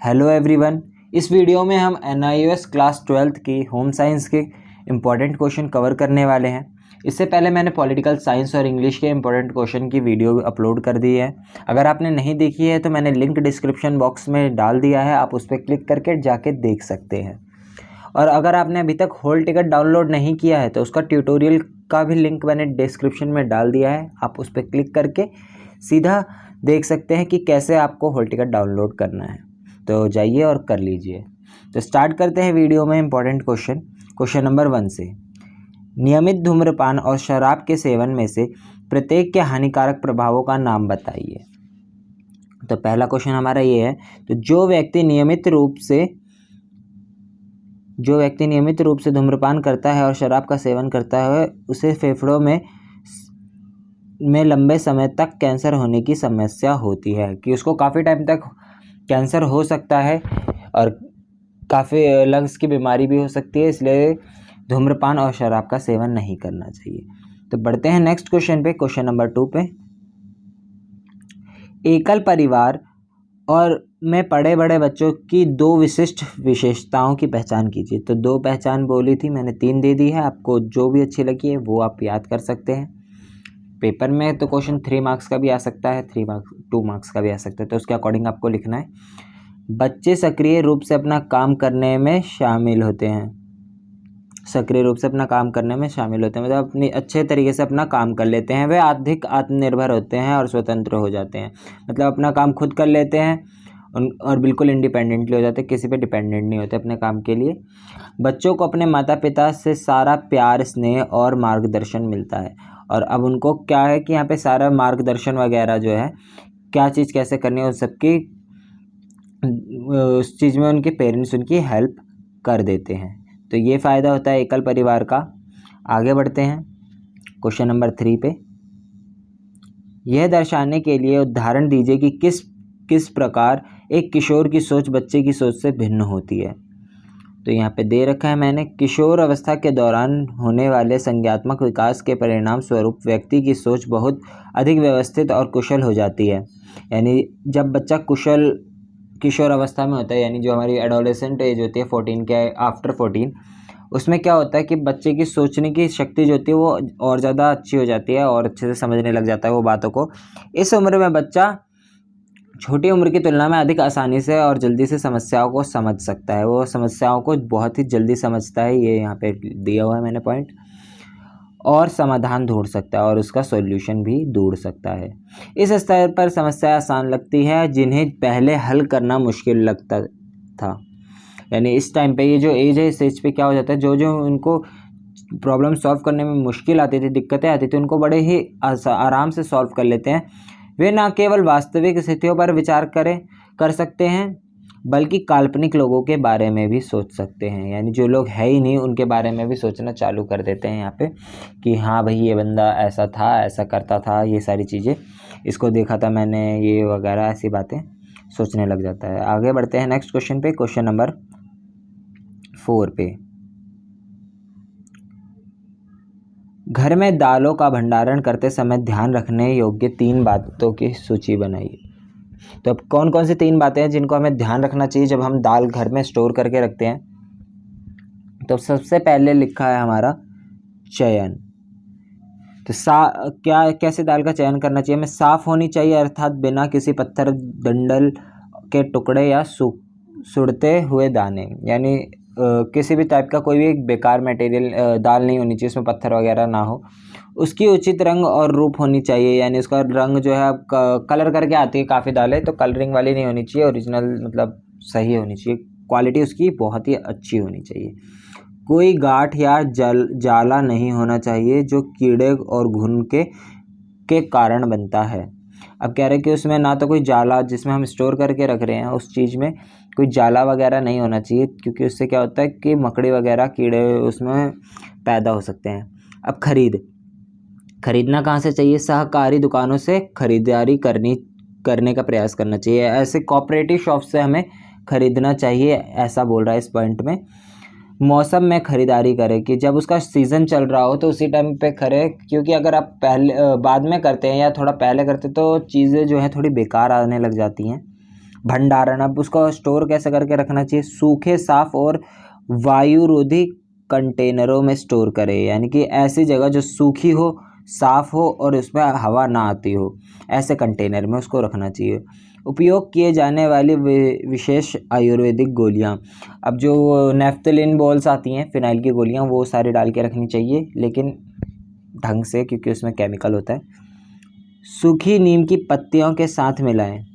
Hello everyone, इस video में हम NIOS क्लास 12th की होम साइंस के इम्पॉर्टेंट क्वेश्चन कवर करने वाले हैं। इससे पहले मैंने पॉलिटिकल साइंस और इंग्लिश के इम्पॉर्टेंट क्वेश्चन की वीडियो अपलोड कर दी है। अगर आपने नहीं देखी है तो मैंने लिंक डिस्क्रिप्शन बॉक्स में डाल दिया है, आप उस पर क्लिक करके जाके देख सकते हैं। और अगर आपने अभी तक हॉल टिकट डाउनलोड नहीं किया है तो उसका ट्यूटोरियल का भी लिंक मैंने डिस्क्रिप्शन में डाल दिया है, आप उस पर क्लिक करके सीधा देख सकते हैं कि कैसे आपको हॉल टिकट डाउनलोड करना है। तो जाइए और कर लीजिए। तो स्टार्ट करते हैं वीडियो में इम्पॉर्टेंट क्वेश्चन नंबर 1 से। नियमित धूम्रपान और शराब के सेवन में से प्रत्येक के हानिकारक प्रभावों का नाम बताइए। तो पहला क्वेश्चन हमारा ये है, तो जो व्यक्ति नियमित रूप से धूम्रपान करता है और शराब का सेवन करता है उसे फेफड़ों में लंबे समय तक कैंसर होने की समस्या होती है, कि उसको काफ़ी टाइम तक कैंसर हो सकता है और काफ़ी लंग्स की बीमारी भी हो सकती है, इसलिए धूम्रपान और शराब का सेवन नहीं करना चाहिए। तो बढ़ते हैं नेक्स्ट क्वेश्चन पे, क्वेश्चन नंबर 2 पे। एकल परिवार और में पड़े बड़े बच्चों की 2 विशिष्ट विशेषताओं की पहचान कीजिए। तो 2 पहचान बोली थी मैंने, 3 दे दी है, आपको जो भी अच्छी लगी है वो आप याद कर सकते हैं। पेपर में तो क्वेश्चन 3 मार्क्स का भी आ सकता है, 2 मार्क्स का भी आ सकता है, तो उसके अकॉर्डिंग आपको लिखना है। बच्चे सक्रिय रूप से अपना काम करने में शामिल होते हैं। मतलब अपनी अच्छे तरीके से अपना काम कर लेते हैं। वे अधिक आत्मनिर्भर होते हैं और स्वतंत्र हो जाते हैं। मतलब अपना काम खुद कर लेते हैं और बिल्कुल इंडिपेंडेंटली हो जाते हैं, किसी पे डिपेंडेंट नहीं होते अपने काम के लिए। बच्चों को अपने माता पिता से सारा प्यार, स्नेह और मार्गदर्शन मिलता है। और अब उनको क्या है कि यहाँ पे सारा मार्गदर्शन वगैरह जो है, क्या चीज़ कैसे करनी है, उस सबकी उस चीज़ में उनके पेरेंट्स उनकी हेल्प कर देते हैं। तो ये फ़ायदा होता है एकल परिवार का। आगे बढ़ते हैं क्वेश्चन नंबर 3 पे। यह दर्शाने के लिए उदाहरण दीजिए कि किस प्रकार एक किशोर की सोच बच्चे की सोच से भिन्न होती है। तो यहाँ पे दे रखा है मैंने, किशोर अवस्था के दौरान होने वाले संज्ञानात्मक विकास के परिणाम स्वरूप व्यक्ति की सोच बहुत अधिक व्यवस्थित और कुशल हो जाती है। यानी जब बच्चा किशोर अवस्था में होता है, यानी जो हमारी एडोलेसेंट एज होती है 14 के आफ्टर 14, उसमें क्या होता है कि बच्चे की सोचने की शक्ति जो होती है वो और ज़्यादा अच्छी हो जाती है और अच्छे से समझने लग जाता है वो बातों को। इस उम्र में बच्चा छोटी उम्र की तुलना में अधिक आसानी से और जल्दी से समस्याओं को समझ सकता है। वो समस्याओं को बहुत ही जल्दी समझता है, ये यहाँ पे दिया हुआ है मैंने पॉइंट, और समाधान ढूंढ सकता है और उसका सॉल्यूशन भी ढूंढ सकता है। इस स्तर पर समस्या आसान लगती है जिन्हें पहले हल करना मुश्किल लगता था। यानी इस टाइम पे ये जो एज है, इस एज पे क्या हो जाता है, जो उनको प्रॉब्लम सॉल्व करने में मुश्किल आती थी, दिक्कतें आती थी, उनको बड़े ही आराम से सॉल्व कर लेते हैं। वे न केवल वास्तविक स्थितियों पर विचार कर सकते हैं बल्कि काल्पनिक लोगों के बारे में भी सोच सकते हैं। यानी जो लोग है ही नहीं उनके बारे में भी सोचना चालू कर देते हैं यहाँ पे, कि हाँ भाई ये बंदा ऐसा था, ऐसा करता था, ये सारी चीज़ें इसको देखा था मैंने, ये वगैरह ऐसी बातें सोचने लग जाता है। आगे बढ़ते हैं नेक्स्ट क्वेश्चन पे, क्वेश्चन नंबर 4 पे। घर में दालों का भंडारण करते समय ध्यान रखने योग्य 3 बातों की सूची बनाइए। तो अब कौन कौन सी 3 बातें हैं जिनको हमें ध्यान रखना चाहिए जब हम दाल घर में स्टोर करके रखते हैं। तो सबसे पहले लिखा है हमारा चयन। तो कैसे दाल का चयन करना चाहिए हमें, साफ़ होनी चाहिए, अर्थात बिना किसी पत्थर, डंडल के टुकड़े या सुड़ते हुए दाने। यानी किसी भी टाइप का कोई भी बेकार मटेरियल दाल नहीं होनी चाहिए, उसमें पत्थर वगैरह ना हो। उसकी उचित रंग और रूप होनी चाहिए, यानी उसका रंग जो है कलर करके आती है काफ़ी दालें, तो कलरिंग वाली नहीं होनी चाहिए, ओरिजिनल मतलब सही होनी चाहिए, क्वालिटी उसकी बहुत ही अच्छी होनी चाहिए। कोई गांठ या जाला नहीं होना चाहिए जो कीड़े और घुन के कारण बनता है। अब कह रहे हैं कि उसमें ना तो कोई जाला, जिसमें हम स्टोर करके रख रहे हैं उस चीज़ में कोई जाला वगैरह नहीं होना चाहिए, क्योंकि उससे क्या होता है कि मकड़ी वगैरह, कीड़े उसमें पैदा हो सकते हैं। अब खरीदना कहाँ से चाहिए, सहकारी दुकानों से खरीदारी करने का प्रयास करना चाहिए। ऐसे कोऑपरेटिव शॉप से हमें खरीदना चाहिए, ऐसा बोल रहा है इस पॉइंट में। मौसम में खरीदारी करें, कि जब उसका सीज़न चल रहा हो तो उसी टाइम पे करें, क्योंकि अगर आप बाद में करते हैं या थोड़ा पहले करते तो चीज़ें जो है थोड़ी बेकार आने लग जाती हैं, भंडारण, अब उसको स्टोर कैसे करके रखना चाहिए, सूखे, साफ और वायुरोधी कंटेनरों में स्टोर करें, यानी कि ऐसी जगह जो सूखी हो, साफ हो और उसमें हवा ना आती हो, ऐसे कंटेनर में उसको रखना चाहिए। उपयोग किए जाने वाली विशेष आयुर्वेदिक गोलियां, अब जो नेफ्थलिन बॉल्स आती हैं, फिनाइल की गोलियां, वो सारी डाल के रखनी चाहिए, लेकिन ढंग से, क्योंकि उसमें केमिकल होता है। सूखी नीम की पत्तियों के साथ मिलाएं,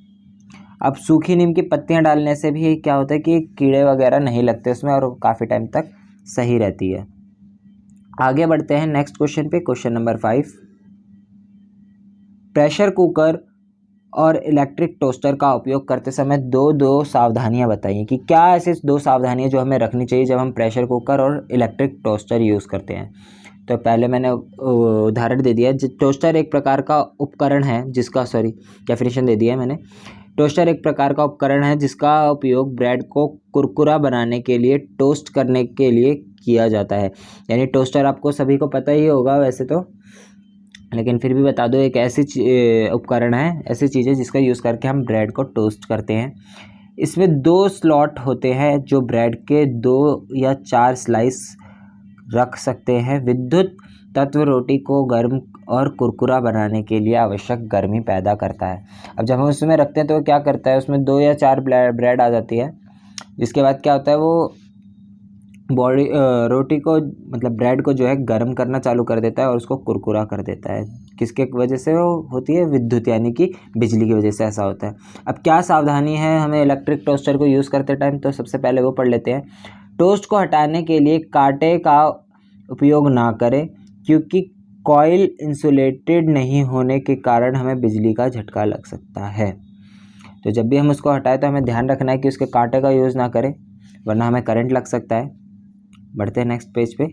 अब सूखी नीम की पत्तियां डालने से भी क्या होता है कि कीड़े वगैरह नहीं लगते उसमें और काफ़ी टाइम तक सही रहती है। आगे बढ़ते हैं नेक्स्ट क्वेश्चन पे, क्वेश्चन नंबर 5। प्रेशर कुकर और इलेक्ट्रिक टोस्टर का उपयोग करते समय दो सावधानियां बताइए कि क्या ऐसी दो सावधानियां जो हमें रखनी चाहिए जब हम प्रेशर कुकर और इलेक्ट्रिक टोस्टर यूज़ करते हैं। तो पहले मैंने उदाहरण दे दिया, टोस्टर एक प्रकार का उपकरण है जिसका, डेफिनेशन दे दिया है मैंने। टोस्टर एक प्रकार का उपकरण है जिसका उपयोग ब्रेड को कुरकुरा बनाने के लिए, टोस्ट करने के लिए किया जाता है। यानी टोस्टर आपको सभी को पता ही होगा वैसे तो, लेकिन फिर भी बता दो, एक ऐसी उपकरण है, ऐसी चीज़ है जिसका यूज़ करके हम ब्रेड को टोस्ट करते हैं। इसमें 2 स्लॉट होते हैं जो ब्रेड के 2 या 4 स्लाइस रख सकते हैं। विद्युत तत्व रोटी को गर्म और कुरकुरा बनाने के लिए आवश्यक गर्मी पैदा करता है। अब जब हम उसमें रखते हैं तो क्या करता है, उसमें 2 या 4 ब्रेड आ जाती है, जिसके बाद क्या होता है, वो रोटी को, मतलब ब्रेड को जो है गर्म करना चालू कर देता है और उसको कुरकुरा कर देता है। किसके वजह से वो होती है, विद्युत, यानी कि बिजली की वजह से ऐसा होता है। अब क्या सावधानी है हमें इलेक्ट्रिक टोस्टर को यूज़ करते टाइम, तो सबसे पहले वो पढ़ लेते हैं। टोस्ट को हटाने के लिए कांटे का उपयोग ना करें, क्योंकि कॉइल इंसुलेटेड नहीं होने के कारण हमें बिजली का झटका लग सकता है। तो जब भी हम उसको हटाएं तो हमें ध्यान रखना है कि उसके कांटे का यूज़ ना करें, वरना हमें करंट लग सकता है। बढ़ते हैं नेक्स्ट पेज पे।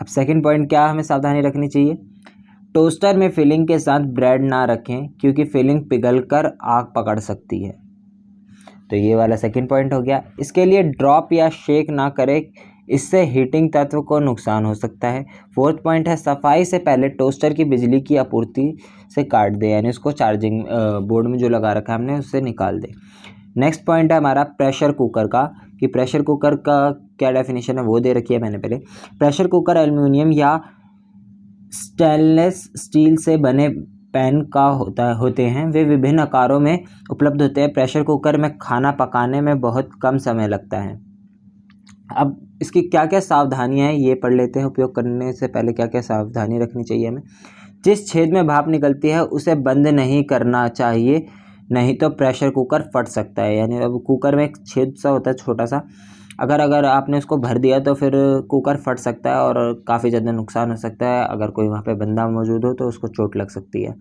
अब सेकंड पॉइंट, क्या हमें सावधानी रखनी चाहिए, टोस्टर में फिलिंग के साथ ब्रेड ना रखें, क्योंकि फिलिंग पिघलकर आग पकड़ सकती है। तो ये वाला सेकंड पॉइंट हो गया। इसके लिए ड्रॉप या शेक ना करें, इससे हीटिंग तत्व को नुकसान हो सकता है। फोर्थ पॉइंट है, सफाई से पहले टोस्टर की बिजली की आपूर्ति से काट दें, यानी उसको चार्जिंग बोर्ड में जो लगा रखा है हमने उससे निकाल दें। नेक्स्ट पॉइंट है हमारा प्रेशर कुकर का, कि प्रेशर कुकर का क्या डेफिनेशन है वो दे रखी है मैंने पहले। प्रेशर कुकर एल्युमिनियम या स्टेनलेस स्टील से बने पैन का होते हैं। वे विभिन्न आकारों में उपलब्ध होते हैं। प्रेशर कुकर में खाना पकाने में बहुत कम समय लगता है। अब इसकी क्या क्या सावधानियां हैं ये पढ़ लेते हैं। उपयोग करने से पहले क्या क्या सावधानी रखनी चाहिए हमें। जिस छेद में भाप निकलती है उसे बंद नहीं करना चाहिए, नहीं तो प्रेशर कुकर फट सकता है। यानी अब कुकर में एक छेद सा होता है छोटा सा, अगर आपने उसको भर दिया तो फिर कुकर फट सकता है और काफ़ी ज़्यादा नुकसान हो सकता है। अगर कोई वहाँ पे बंदा मौजूद हो तो उसको चोट लग सकती है।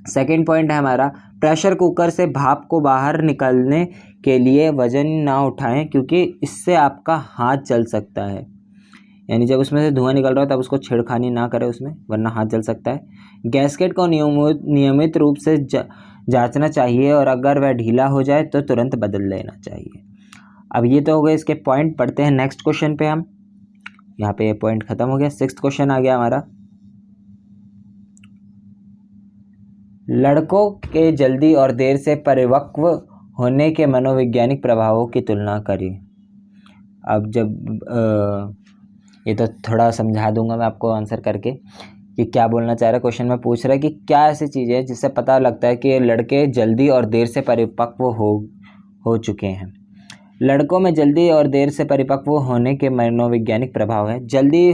सेकेंड पॉइंट है हमारा, प्रेशर कुकर से भाप को बाहर निकलने के लिए वजन ना उठाएं, क्योंकि इससे आपका हाथ जल सकता है। यानी जब उसमें से धुआं निकल रहा हो तब उसको छेड़खानी ना करें उसमें, वरना हाथ जल सकता है। गैस्केट को नियमित रूप से जांचना चाहिए और अगर वह ढीला हो जाए तो तुरंत बदल लेना चाहिए। अब ये तो हो गए इसके पॉइंट। पढ़ते हैं नेक्स्ट क्वेश्चन पे हम। यहाँ पे ये पॉइंट खत्म हो गया। सिक्स्थ क्वेश्चन आ गया हमारा, लड़कों के जल्दी और देर से परिपक्व होने के मनोवैज्ञानिक प्रभावों की तुलना करें। अब जब ये तो थोड़ा समझा दूंगा मैं आपको आंसर करके कि क्या बोलना चाह रहा है। क्वेश्चन में पूछ रहा है कि क्या ऐसी चीज़ है जिससे पता लगता है कि लड़के जल्दी और देर से परिपक्व हो चुके हैं। लड़कों में जल्दी और देर से परिपक्व होने के मनोवैज्ञानिक प्रभाव है। जल्दी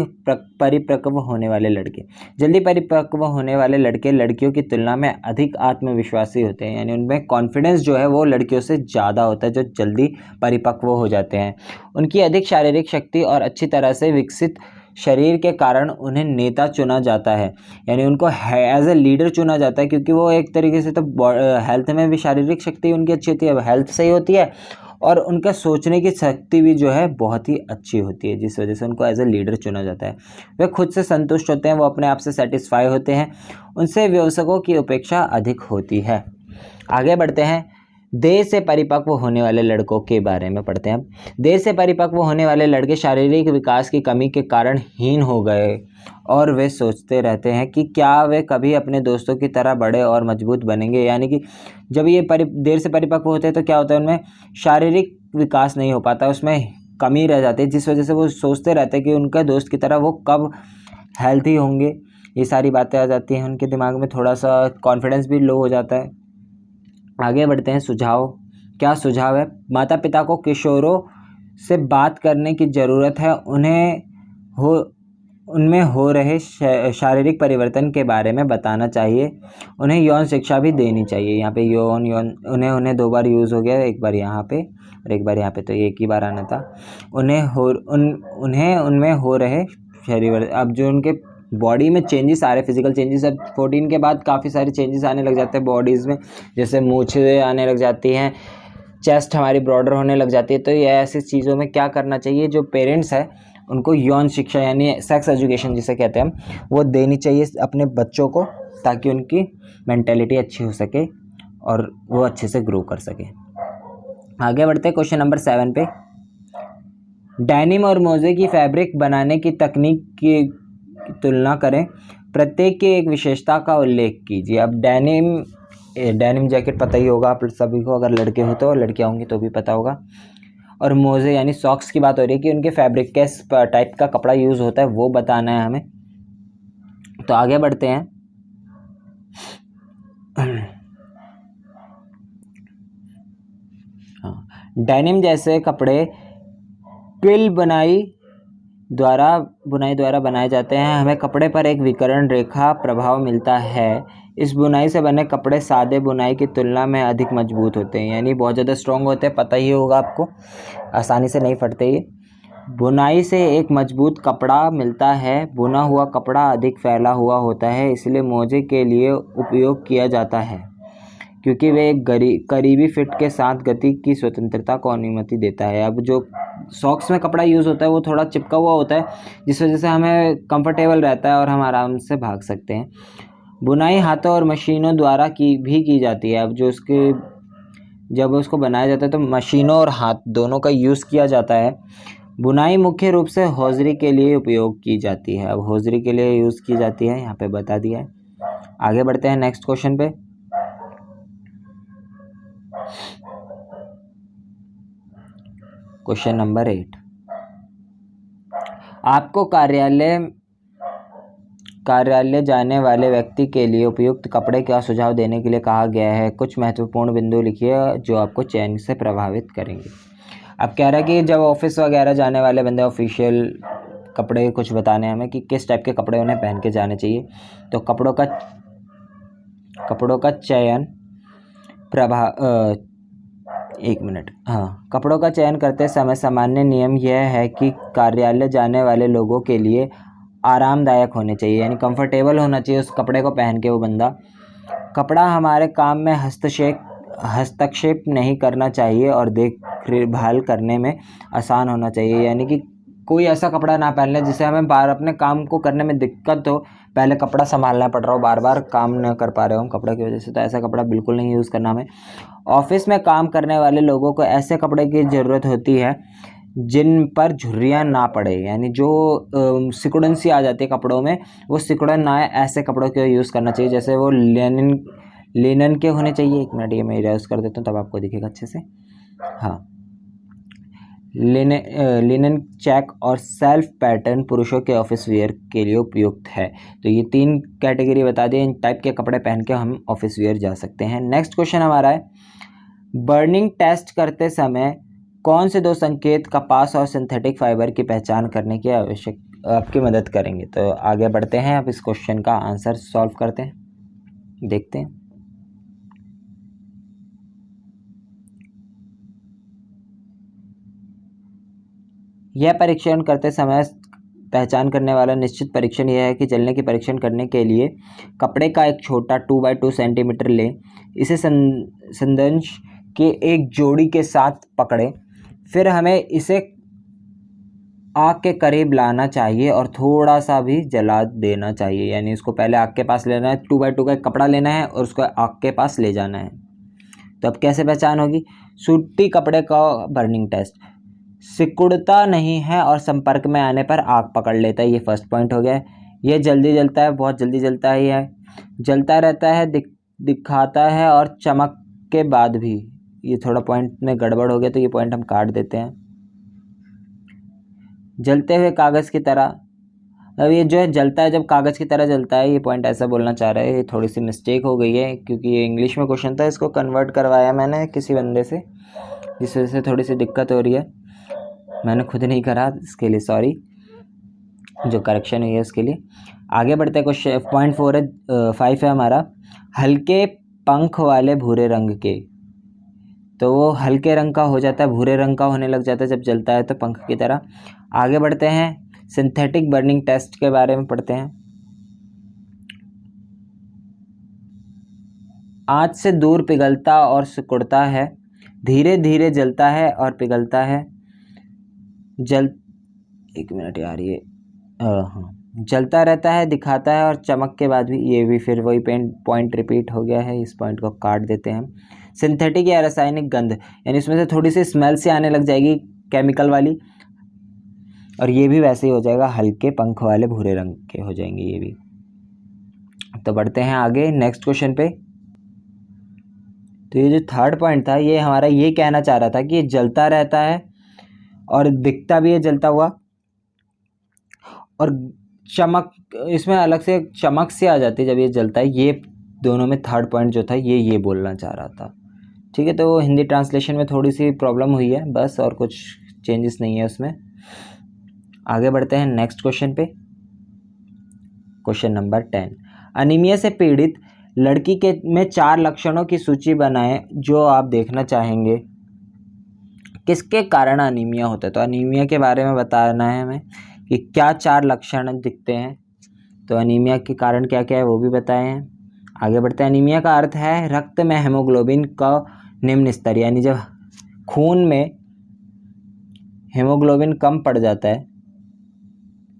परिपक्व होने वाले लड़के लड़कियों की तुलना में अधिक आत्मविश्वासी होते हैं। यानी उनमें कॉन्फिडेंस जो है वो लड़कियों से ज़्यादा होता है जो जल्दी परिपक्व हो जाते हैं। उनकी अधिक शारीरिक शक्ति और अच्छी तरह से विकसित शरीर के कारण उन्हें नेता चुना जाता है। यानी उनको एज ए लीडर चुना जाता है, क्योंकि वो एक तरीके से तो हेल्थ में भी शारीरिक शक्ति उनकी अच्छी होती है, हेल्थ सही होती है और उनका सोचने की शक्ति भी जो है बहुत ही अच्छी होती है, जिस वजह से उनको एज ए लीडर चुना जाता है। वे खुद से संतुष्ट होते हैं, वो अपने आप से सेटिस्फाई होते हैं, उनसे वयस्कों की अपेक्षा अधिक होती है। आगे बढ़ते हैं। देर से परिपक्व होने वाले लड़कों के बारे में पढ़ते हैं। अब देर से परिपक्व होने वाले लड़के शारीरिक विकास की कमी के कारण हीन हो गए और वे सोचते रहते हैं कि क्या वे कभी अपने दोस्तों की तरह बड़े और मजबूत बनेंगे। यानी कि जब ये देर से परिपक्व होते हैं तो क्या होता है, उनमें शारीरिक विकास नहीं हो पाता, उसमें कमी रह जाती है, जिस वजह से वो सोचते रहते हैं कि उनके दोस्त की तरह वो कब हेल्थी होंगे। ये सारी बातें आ जाती हैं उनके दिमाग में, थोड़ा सा कॉन्फिडेंस भी लो हो जाता है। आगे बढ़ते हैं। सुझाव, क्या सुझाव है? माता पिता को किशोरों से बात करने की ज़रूरत है, उनमें हो रहे शारीरिक परिवर्तन के बारे में बताना चाहिए, उन्हें यौन शिक्षा भी देनी चाहिए। यहाँ पे यौन उन्हें 2 बार यूज़ हो गया, एक बार यहाँ पे और एक बार यहाँ पे, तो एक ही बार आना था। उन्हें उनमें हो रहे शरीर, अब जो उनके बॉडी में चेंजेस आ रहे, फिजिकल चेंजेस, अब 14 के बाद काफ़ी सारे चेंजेस आने लग जाते हैं बॉडीज़ में, जैसे मूछें आने लग जाती हैं, चेस्ट हमारी ब्रॉडर होने लग जाती है। तो ये ऐसी चीज़ों में क्या करना चाहिए, जो पेरेंट्स हैं उनको यौन शिक्षा यानी सेक्स एजुकेशन जिसे कहते हैं हम, वो देनी चाहिए अपने बच्चों को, ताकि उनकी मेंटेलिटी अच्छी हो सके और वो अच्छे से ग्रो कर सके। आगे बढ़ते हैं क्वेश्चन नंबर 7 पे। डेनिम और मोजे की फैब्रिक बनाने की तकनीक की तुलना करें, प्रत्येक की एक विशेषता का उल्लेख कीजिए। अब डेनिम जैकेट पता ही होगा आप सभी को, अगर लड़के हो तो, लड़कियां होंगी तो भी पता होगा। और मोजे यानी सॉक्स की बात हो रही है कि उनके फैब्रिक किस टाइप का कपड़ा यूज़ होता है वो बताना है हमें। तो आगे बढ़ते हैं। हाँ, डेनिम जैसे कपड़े क्विल बुनाई द्वारा बनाए जाते हैं। हमें कपड़े पर एक विकर्ण रेखा प्रभाव मिलता है। इस बुनाई से बने कपड़े सादे बुनाई की तुलना में अधिक मजबूत होते हैं, यानी बहुत ज़्यादा स्ट्रॉन्ग होते हैं, पता ही होगा आपको, आसानी से नहीं फटते ये। बुनाई से एक मजबूत कपड़ा मिलता है। बुना हुआ कपड़ा अधिक फैला हुआ होता है, इसलिए मोजे के लिए उपयोग किया जाता है, क्योंकि वे एक करीबी फिट के साथ गति की स्वतंत्रता को अनुमति देता है। अब जो सॉक्स में कपड़ा यूज़ होता है वो थोड़ा चिपका हुआ होता है, जिस वजह से हमें कंफर्टेबल रहता है और हम आराम से भाग सकते हैं। बुनाई हाथों और मशीनों द्वारा की जाती है। अब जब उसको बनाया जाता है तो मशीनों और हाथ दोनों का यूज़ किया जाता है। बुनाई मुख्य रूप से हौजरी के लिए उपयोग की जाती है। अब हौजरी के लिए यूज़ की जाती है, यहाँ पे बता दिया है। आगे बढ़ते हैं नेक्स्ट क्वेश्चन पे। Question number 8। आपको कार्यालय जाने वाले व्यक्ति के लिए उपयुक्त कपड़े का सुझाव देने के लिए कहा गया है। कुछ महत्वपूर्ण बिंदु लिखिए जो आपको चयन से प्रभावित करेंगे। अब कह रहा है कि जब ऑफिस वगैरह जाने वाले बंदे, ऑफिशियल कपड़े कुछ बताने हमें कि किस टाइप के कपड़े उन्हें पहन के जाने चाहिए। तो कपड़ों का चयन कपड़ों का चयन करते समय सामान्य नियम यह है कि कार्यालय जाने वाले लोगों के लिए आरामदायक होने चाहिए, यानी कंफर्टेबल होना चाहिए उस कपड़े को पहन के वो बंदा। कपड़ा हमारे काम में हस्तक्षेप नहीं करना चाहिए और देखभाल करने में आसान होना चाहिए, यानी कि कोई ऐसा कपड़ा ना पहन ले जिससे हमें बार अपने काम को करने में दिक्कत हो, पहले कपड़ा संभालना पड़ रहा हो, बार बार काम न कर पा रहे हो हम कपड़े की वजह से, तो ऐसा कपड़ा बिल्कुल नहीं यूज़ करना हमें। ऑफिस में काम करने वाले लोगों को ऐसे कपड़े की ज़रूरत होती है जिन पर झुर्रियाँ ना पड़े, यानी जो सिकुड़न सी आ जाती है कपड़ों में, वो सिकुड़न ना आए, ऐसे कपड़ों का यूज़ करना चाहिए। जैसे वो लिनन के होने चाहिए। एक मिनट, ये मैं इरेज कर देता हूँ तब आपको दिखेगा अच्छे से। हाँ, लिनन चेक और सेल्फ पैटर्न पुरुषों के ऑफिस वेयर के लिए उपयुक्त है। तो ये 3 कैटेगरी बता दिए, इन टाइप के कपड़े पहन के हम ऑफिस वेयर जा सकते हैं। नेक्स्ट क्वेश्चन हमारा है, बर्निंग टेस्ट करते समय कौन से 2 संकेत कपास और सिंथेटिक फाइबर की पहचान करने की आपकी मदद करेंगे। तो आगे बढ़ते हैं, अब इस क्वेश्चन का आंसर सॉल्व करते हैं, देखते हैं। यह परीक्षण करते समय पहचान करने वाला निश्चित परीक्षण यह है कि जलने की परीक्षण करने के लिए कपड़े का एक छोटा 2x2 सेंटीमीटर लें, इसे संदंश के एक जोड़ी के साथ पकड़ें, फिर हमें इसे आग के करीब लाना चाहिए और थोड़ा सा भी जला देना चाहिए, यानी इसको पहले आग के पास लेना है, 2x2 का एक कपड़ा लेना है और उसको आग के पास ले जाना है। तो अब कैसे पहचान होगी? सूती कपड़े का बर्निंग टेस्ट, सिकुड़ता नहीं है और संपर्क में आने पर आग पकड़ लेता है, ये फर्स्ट पॉइंट हो गया। ये जल्दी जलता है, बहुत जल्दी जलता है, ये जलता रहता है, दिखाता है और चमक के बाद भी, ये थोड़ा पॉइंट में गड़बड़ हो गया तो ये पॉइंट हम काट देते हैं। जलते हुए कागज़ की तरह, अब ये जो है जलता है जब कागज़ की तरह जलता है, ये पॉइंट ऐसा बोलना चाह रहा है, ये थोड़ी सी मिस्टेक हो गई है क्योंकि ये इंग्लिश में क्वेश्चन था, इसको कन्वर्ट करवाया मैंने किसी बंदे से, जिस वजह से थोड़ी सी दिक्कत हो रही है। मैंने खुद नहीं करा, इसके लिए सॉरी, जो करेक्शन हुई है उसके लिए। आगे बढ़ते हैं, क्वेश्चन पॉइंट 5 है हमारा, हल्के पंख वाले भूरे रंग के, तो वो हल्के रंग का हो जाता है, भूरे रंग का होने लग जाता है जब जलता है तो पंख की तरह। आगे बढ़ते हैं, सिंथेटिक बर्निंग टेस्ट के बारे में पढ़ते हैं। आँच से दूर पिघलता और सिकुड़ता है, धीरे धीरे जलता है और पिघलता है, एक मिनट यार, ये हाँ, जलता रहता है, दिखाता है और चमक के बाद भी, ये भी फिर वही पॉइंट रिपीट हो गया है, इस पॉइंट को काट देते हैं हम। सिंथेटिक या रासायनिक गंध, यानी इसमें से थोड़ी सी स्मेल सी आने लग जाएगी केमिकल वाली, और ये भी वैसे ही हो जाएगा, हल्के पंख वाले भूरे रंग के हो जाएंगे ये भी। तो बढ़ते हैं आगे नेक्स्ट क्वेश्चन पे। तो ये जो थर्ड पॉइंट था, ये हमारा ये कहना चाह रहा था कि ये जलता रहता है और दिखता भी है जलता हुआ, और चमक, इसमें अलग से चमक से आ जाती है जब ये जलता है। ये दोनों में थर्ड पॉइंट जो था ये बोलना चाह रहा था, ठीक है। तो हिंदी ट्रांसलेशन में थोड़ी सी प्रॉब्लम हुई है बस, और कुछ चेंजेस नहीं है उसमें। आगे बढ़ते हैं नेक्स्ट क्वेश्चन पे, क्वेश्चन नंबर 10, अनीमिया से पीड़ित लड़की के में 4 लक्षणों की सूची बनाएं जो आप देखना चाहेंगे। किसके कारण अनीमिया होता है? तो अनीमिया के बारे में बताना है हमें कि क्या 4 लक्षण दिखते हैं, तो अनीमिया के कारण क्या क्या है वो भी बताए हैं। आगे बढ़ते हैं, अनीमिया का अर्थ है रक्त में हेमोग्लोबिन का निम्न स्तर, यानी जब खून में हेमोग्लोबिन कम पड़ जाता है,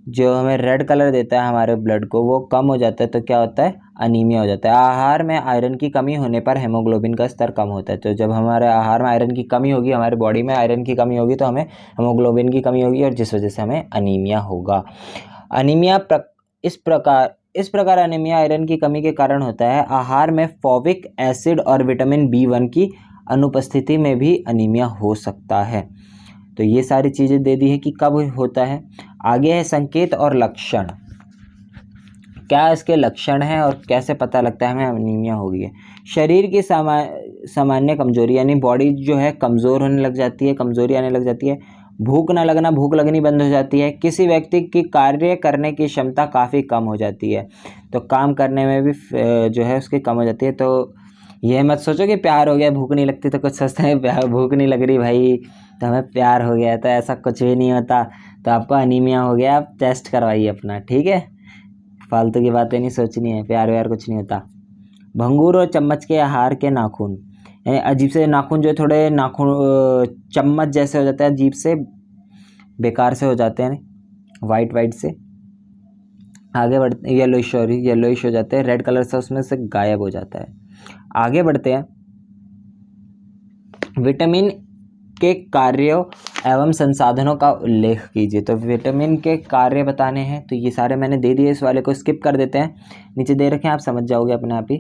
जो हमें रेड कलर देता है हमारे ब्लड को, वो कम हो जाता है तो क्या होता है? अनीमिया हो जाता है। आहार में आयरन की कमी होने पर हेमोग्लोबिन का स्तर कम होता है, तो जब हमारे आहार में आयरन की कमी होगी, हमारे बॉडी में आयरन की कमी होगी, तो हमें हेमोग्लोबिन की कमी होगी और जिस वजह से हमें अनीमिया होगा। अनीमिया इस प्रकार अनीमिया आयरन की कमी के कारण होता है। आहार में फोलिक एसिड और विटामिन B1 की अनुपस्थिति में भी अनीमिया हो सकता है। तो ये सारी चीज़ें दे दी है कि कब होता है। आगे है संकेत और लक्षण, क्या इसके लक्षण हैं और कैसे पता लगता है हमें अनीमिया हो गई है। शरीर की सामान्य कमजोरी, यानी बॉडी जो है कमज़ोर होने लग जाती है, कमजोरी आने लग जाती है। भूख ना लगना, भूख लगनी बंद हो जाती है। किसी व्यक्ति की कार्य करने की क्षमता काफ़ी कम हो जाती है, तो काम करने में भी जो है उसकी कम हो जाती है। तो ये मत सोचो कि प्यार हो गया भूख नहीं लगती, तो कुछ सोचते हैं भूख नहीं लग रही भाई तो हमें प्यार हो गया, तो ऐसा कुछ भी नहीं होता। तो आपको अनीमिया हो गया, आप टेस्ट करवाइए अपना, ठीक है। फालतू की बातें नहीं सोचनी है, प्यार व्यार कुछ नहीं होता। भंगूर और चम्मच के आहार के नाखून, यानी अजीब से नाखून जो थोड़े नाखून चम्मच जैसे हो जाते हैं, अजीब से बेकार से हो जाते हैं, वाइट से। आगे बढ़ते, येलोइश हो जाते हैं, रेड कलर से उसमें से गायब हो जाता है। आगे बढ़ते हैं, विटामिन के कार्यों एवं संसाधनों का उल्लेख कीजिए। तो विटामिन के कार्य बताने हैं, तो ये सारे मैंने दे दिए, इस वाले को स्किप कर देते हैं, नीचे दे रखे हैं, आप समझ जाओगे अपने आप ही,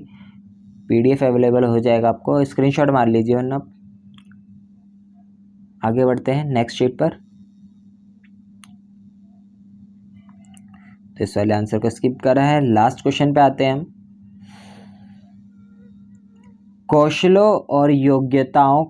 PDF अवेलेबल हो जाएगा, आपको स्क्रीनशॉट मार लीजिए वरना। आगे बढ़ते हैं नेक्स्ट शीट पर, तो इस वाले आंसर को स्किप कर रहा है। लास्ट क्वेश्चन पे आते हैं हम, कौशलों और योग्यताओं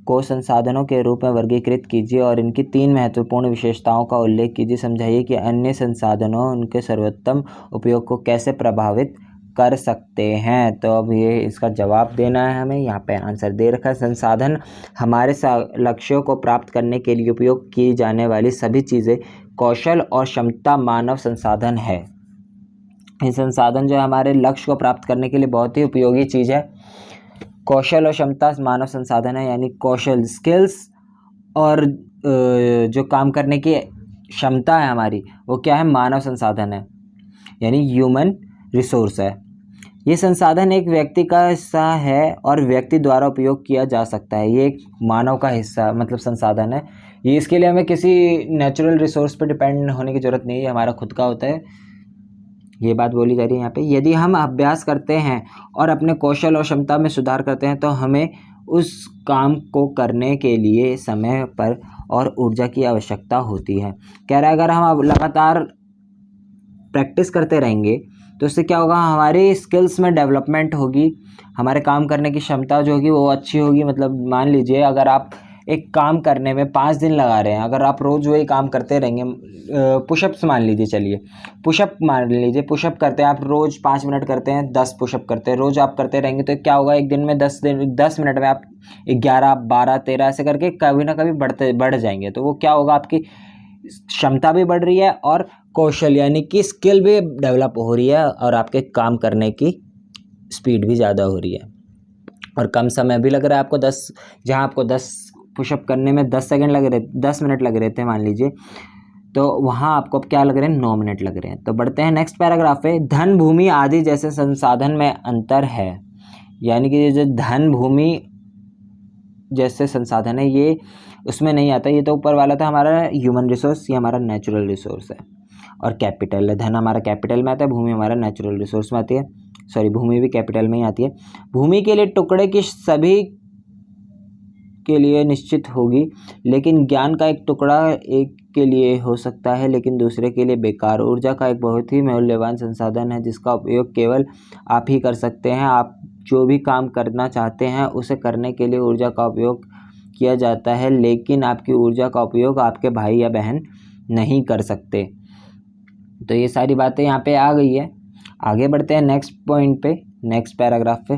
को संसाधनों के रूप में वर्गीकृत कीजिए और इनकी 3 महत्वपूर्ण विशेषताओं का उल्लेख कीजिए। समझाइए कि अन्य संसाधनों उनके सर्वोत्तम उपयोग को कैसे प्रभावित कर सकते हैं। तो अब ये इसका जवाब देना है हमें, यहाँ पे आंसर दे रखा है। संसाधन हमारे लक्ष्यों को प्राप्त करने के लिए उपयोग की जाने वाली सभी चीज़ें, कौशल और क्षमता मानव संसाधन है। ये संसाधन जो है हमारे लक्ष्य को प्राप्त करने के लिए बहुत ही उपयोगी चीज़ है। कौशल और क्षमता मानव संसाधन है, यानी कौशल स्किल्स और जो काम करने की क्षमता है हमारी, वो क्या है? मानव संसाधन है, यानी ह्यूमन रिसोर्स है। ये संसाधन एक व्यक्ति का हिस्सा है और व्यक्ति द्वारा उपयोग किया जा सकता है। ये एक मानव का हिस्सा मतलब संसाधन है। ये इसके लिए हमें किसी नेचुरल रिसोर्स पर डिपेंड होने की ज़रूरत नहीं है, हमारा खुद का होता है। ये बात बोली जा रही है यहाँ पे। यदि हम अभ्यास करते हैं और अपने कौशल और क्षमता में सुधार करते हैं तो हमें उस काम को करने के लिए समय पर और ऊर्जा की आवश्यकता होती है। कह रहा है अगर हम अब लगातार प्रैक्टिस करते रहेंगे तो इससे क्या होगा, हमारी स्किल्स में डेवलपमेंट होगी, हमारे काम करने की क्षमता जो होगी वो अच्छी होगी। मतलब मान लीजिए अगर आप एक काम करने में 5 दिन लगा रहे हैं, अगर आप रोज़ वही काम करते रहेंगे, पुशअप्स मान लीजिए, चलिए पुशअप मान लीजिए, पुशअप करते हैं आप रोज़ 5 मिनट करते हैं, 10 पुशअप करते हैं, रोज़ आप करते रहेंगे तो क्या होगा, एक दिन में 10 मिनट में आप 11, 12, 13 ऐसे करके कभी ना कभी बढ़ जाएंगे। तो वो क्या होगा, आपकी क्षमता भी बढ़ रही है और कौशल यानी कि स्किल भी डेवलप हो रही है और आपके काम करने की स्पीड भी ज़्यादा हो रही है और कम समय भी लग रहा है आपको। 10 जहाँ आपको 10 पुशअप करने में 10 सेकंड लग रहे, 10 मिनट लग रहे थे मान लीजिए, तो वहाँ आपको अब क्या लग रहे हैं, 9 मिनट लग रहे हैं। तो बढ़ते हैं नेक्स्ट पैराग्राफ पे। धन, भूमि आदि जैसे संसाधन में अंतर है, यानी कि जो धन, भूमि जैसे संसाधन है ये उसमें नहीं आता। ये तो ऊपर वाला था हमारा ह्यूमन रिसोर्स, ये हमारा नेचुरल रिसोर्स है और कैपिटल है। धन हमारा कैपिटल में आता है, भूमि हमारा नेचुरल रिसोर्स में आती है। सॉरी, भूमि भी कैपिटल में ही आती है। भूमि के लिए टुकड़े की सभी के लिए निश्चित होगी, लेकिन ज्ञान का एक टुकड़ा एक के लिए हो सकता है लेकिन दूसरे के लिए बेकार। ऊर्जा का एक बहुत ही मूल्यवान संसाधन है जिसका उपयोग केवल आप ही कर सकते हैं। आप जो भी काम करना चाहते हैं उसे करने के लिए ऊर्जा का उपयोग किया जाता है, लेकिन आपकी ऊर्जा का उपयोग आपके भाई या बहन नहीं कर सकते। तो ये सारी बातें यहाँ पे आ गई है। आगे बढ़ते हैं नेक्स्ट पॉइंट पे, नेक्स्ट पैराग्राफ पे।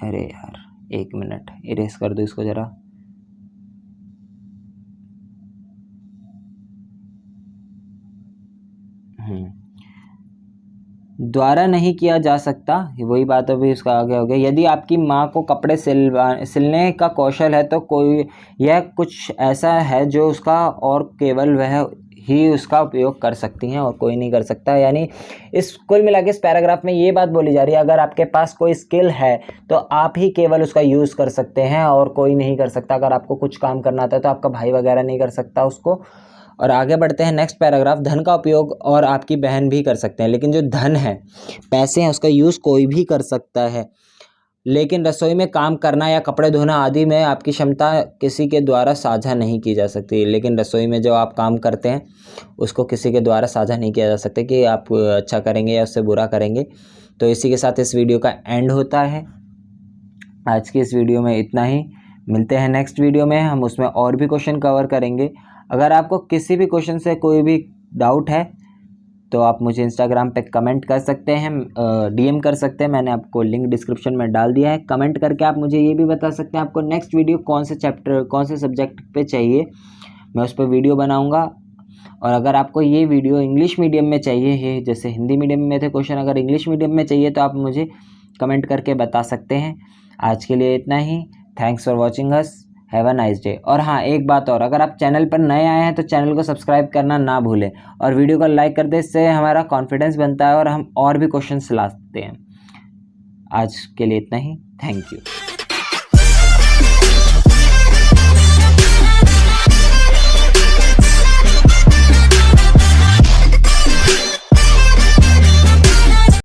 अरे यार 1 मिनट, इरेज कर दो इसको ज़रा। द्वारा नहीं किया जा सकता, वही बात अभी उसका आगे हो गया। यदि आपकी माँ को कपड़े सिलने का कौशल है तो कोई यह कुछ ऐसा है जो उसका और केवल वह ही उसका उपयोग कर सकती हैं और कोई नहीं कर सकता। यानी इस कुल मिला के इस पैराग्राफ में ये बात बोली जा रही है, अगर आपके पास कोई स्किल है तो आप ही केवल उसका यूज़ कर सकते हैं और कोई नहीं कर सकता। अगर आपको कुछ काम करना आता है तो आपका भाई वगैरह नहीं कर सकता उसको। और आगे बढ़ते हैं नेक्स्ट पैराग्राफ। धन का उपयोग और आपकी बहन भी कर सकते हैं, लेकिन जो धन है, पैसे हैं, उसका यूज़ कोई भी कर सकता है, लेकिन रसोई में काम करना या कपड़े धोना आदि में आपकी क्षमता किसी के द्वारा साझा नहीं की जा सकती। लेकिन रसोई में जो आप काम करते हैं उसको किसी के द्वारा साझा नहीं किया जा सकता कि आप अच्छा करेंगे या उससे बुरा करेंगे। तो इसी के साथ इस वीडियो का एंड होता है। आज की इस वीडियो में इतना ही। मिलते हैं नेक्स्ट वीडियो में, हम उसमें और भी क्वेश्चन कवर करेंगे। अगर आपको किसी भी क्वेश्चन से कोई भी डाउट है तो आप मुझे इंस्टाग्राम पे कमेंट कर सकते हैं, डीएम कर सकते हैं। मैंने आपको लिंक डिस्क्रिप्शन में डाल दिया है। कमेंट करके आप मुझे ये भी बता सकते हैं आपको नेक्स्ट वीडियो कौन से चैप्टर, कौन से सब्जेक्ट पे चाहिए, मैं उस पर वीडियो बनाऊंगा। और अगर आपको ये वीडियो इंग्लिश मीडियम में चाहिए है, जैसे हिंदी मीडियम में थे क्वेश्चन, अगर इंग्लिश मीडियम में चाहिए तो आप मुझे कमेंट करके बता सकते हैं। आज के लिए इतना ही। Thanks for watching us, have a nice day. और हाँ, एक बात और, अगर आप चैनल पर नए आए हैं तो चैनल को सब्सक्राइब करना ना भूलें और वीडियो को लाइक कर दें। इससे हमारा कॉन्फिडेंस बनता है और हम और भी क्वेश्चंस लाते हैं। आज के लिए इतना ही। Thank you.